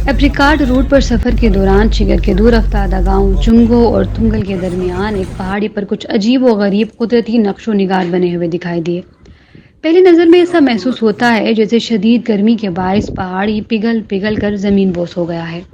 Apricot root पर सफ़र के दौरान शिगर के दूर अफ्तादा गांव चुंगो और तुंगल के दरमियान एक पहाड़ी पर कुछ अजीब व गरीब कुदरती नक्शो निगार बने हुए दिखाई दिए। पहली नज़र में ऐसा महसूस होता है जैसे शदीद गर्मी के बायस पहाड़ी पिघल पिघल कर ज़मीन बोस हो गया है।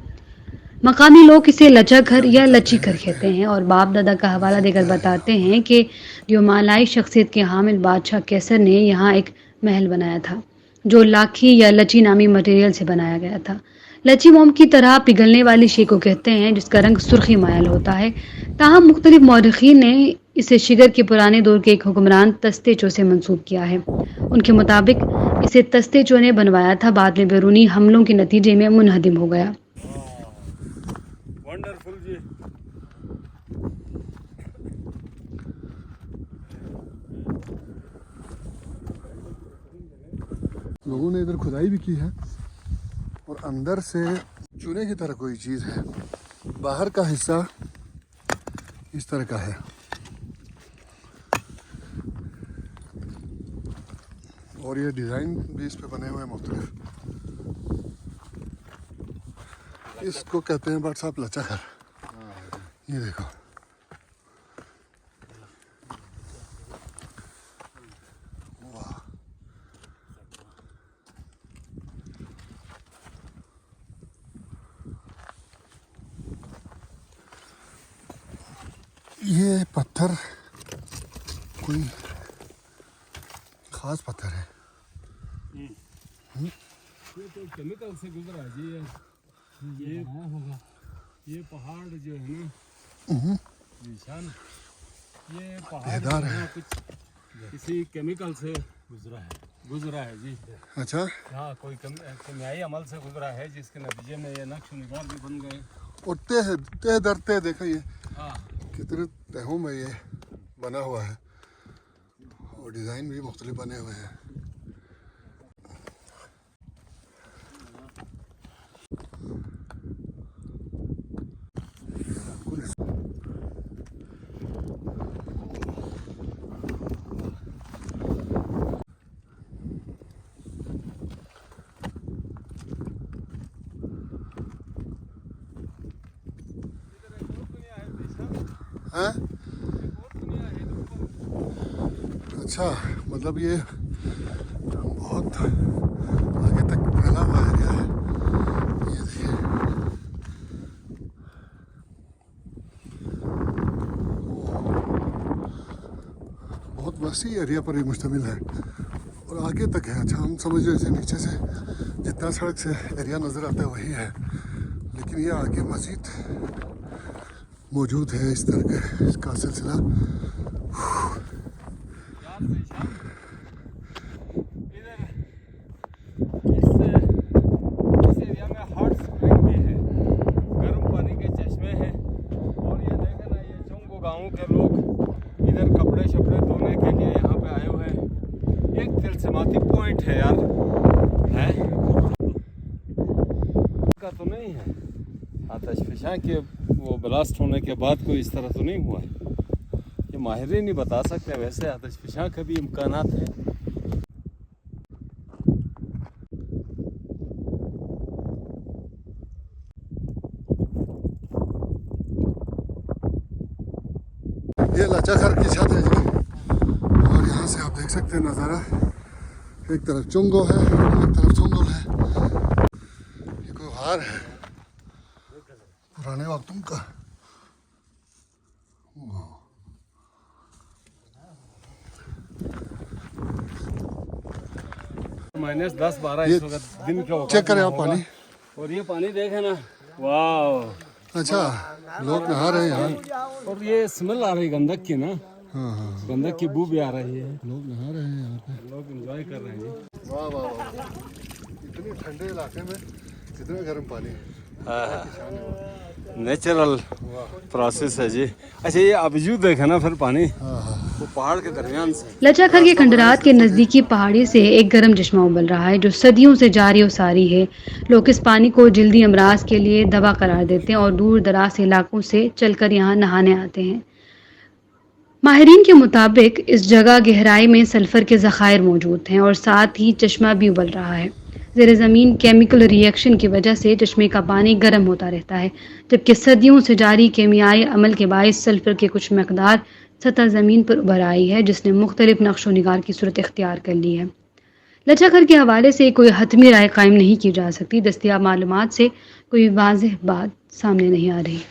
मकामी लोग इसे लचा घर या लची घर कहते हैं और बाप दादा का हवाला देकर बताते हैं कि जो मालाई शख्सियत के हामिल बादशाह कैसर ने यहाँ एक महल बनाया था जो लाखी या लची नामी मटेरियल से बनाया गया था। लची मोम की तरह पिघलने वाली शे को कहते हैं जिसका रंग सुर्खी मायल होता है। ताहम मुख्तलिफ मौरखीन ने इसे शिगर के पुराने दौर के एक हुक्मरान तस्तेचो से मंसूब किया है। उनके मुताबिक इसे तस्तेचो ने बनवाया था, बाद में बैरूनी हमलों के नतीजे में मुनहदिम हो गया। वंडरफुल जी। लोगों ने इधर खुदाई भी की है और अंदर से चूने की तरह कोई चीज़ है। बाहर का हिस्सा इस तरह का है और ये डिज़ाइन भी इस पे बने हुए हैं मुख्तलिफ। इसको कहते हैं बट साहब लचा घर। ये देखो, वाह, ये पत्थर कोई ख़ास पत्थर है। ये तो केमिकल से गुजरा है जी। ये पहाड़ जो है ना निशान, ये पहाड़ है कुछ किसी केमिकल से गुजरा है जी। अच्छा, हाँ, कोई केमियाई अमल से गुजरा है जिसके नतीजे में ये नक्श निगार भी बन गए। और तह दर तह देखो ये हाँ, कितने तहों में ये बना हुआ है और डिज़ाइन भी मुख्तलिफ बने हुए हैं। हाँ? अच्छा, मतलब ये बहुत आगे तक फैला हुआ एरिया है। ये देखिए, बहुत वसी एरिया पर ये मुश्तमिल है और आगे तक है। अच्छा, हम समझ रहे थे नीचे से जितना सड़क से एरिया नज़र आता है वही है, लेकिन ये आगे मज़ीद मौजूद है इस तरह का इसका सिलसिला। इधर इस एरिया में हॉट स्प्रिंग भी है, गर्म पानी के चश्मे हैं। और ये देखें ना, ये चुंगो गाँव के लोग इधर कपड़े शपड़े धोने के लिए यहाँ पे आए हुए हैं। एक तिलस्माती पॉइंट है यार, है का तो नहीं है। आतिशफ़शां के वो ब्लास्ट होने के बाद कोई इस तरह तो नहीं हुआ है। ये माहिरीन नहीं बता सकते। वैसे आतिशफ़शां के भी इम्कानात हैं। ये लाचाखर की छत है जी और यहाँ से आप देख सकते हैं नज़ारा। एक तरफ चुंगो है, एक तरफ चुंगल है। ये कोई हार है पुराने वक्तों का। -10-12 ये इस वक्त दिन का चेक करें आप पानी। और ये पानी देखे ना, वाह। अच्छा, लोग नहा रहे हैं यहाँ। और ये स्मेल आ रही गंदक की ना। हाँ हाँ, गंदक की बू भी आ रही है। लोग नहा रहे हैं यहाँ पे। लोग एंजॉय कर रहे हैं। वाह वाह वाह, इतने ठंडे इलाके में कितना गर्म पानी। नेचुरल प्रोसेस है जी। अच्छा, ये अबजू देखा ना फिर पानी वो पहाड़ के दरमियान से। लचाखर के खंडरात के नज़दीकी पहाड़ी से एक गर्म चश्मा उबल रहा है जो सदियों से जारी और सारी है। लोग इस पानी को जल्दी अमराज के लिए दवा करार देते हैं और दूर दराज इलाकों से चलकर यहाँ नहाने आते हैं। माहिरीन के मुताबिक इस जगह गहराई में सल्फर के ज़खायर मौजूद हैं और साथ ही चश्मा भी उबल रहा है। ज़ेर ज़मीन केमिकल रिएक्शन की वजह से चश्मे का पानी गर्म होता रहता है, जबकि सदियों से जारी केमियाई अमल के बायस सल्फर की कुछ मकदार सतह ज़मीन पर उभर आई है, जिसने मुख्तलिफ नक्शो निगार की सूरत इख्तियार कर ली है। लचाखर के हवाले से कोई हतमी राय कायम नहीं की जा सकती। दस्तियाब मालूमात से कोई वाज़ेह बात सामने नहीं आ रही।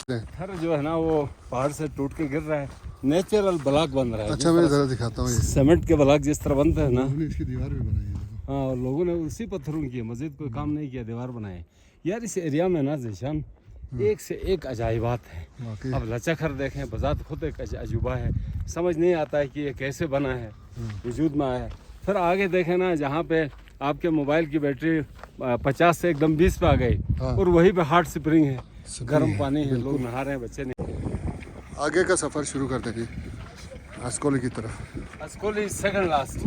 पत्थर जो है ना वो पहाड़ से टूट के गिर रहा है, नेचुरल ब्लॉक बन रहा है। अच्छा मैं ज़रा दिखाता हूँ ये सीमेंट के ब्लॉक जिस तरह बनते हैं ना, लोगों ने इसकी दीवार भी बनाई है देखो। हाँ, और लोगों ने उसी पत्थरों की है, मजीद कोई काम नहीं किया, दीवार बनाए। यार इस एरिया में ना ज़ीशान एक से एक अजाइबात है। वाकई अब लचाखर देखें, बजात खुद एक अजूबा है, समझ नहीं आता है कि ये कैसे बना है, वजूद में आया है। फिर आगे देखें ना, जहाँ पे आपके मोबाइल की बैटरी 50 से एकदम 20 पे आ गई, हाँ। और वहीं पे हॉट स्प्रिंग है, गर्म है, पानी है, लोग नहा रहे हैं, बच्चे नहीं। आगे का सफ़र शुरू कर देंगे अस्कोली की तरफ। अस्कोली सेकंड लास्ट।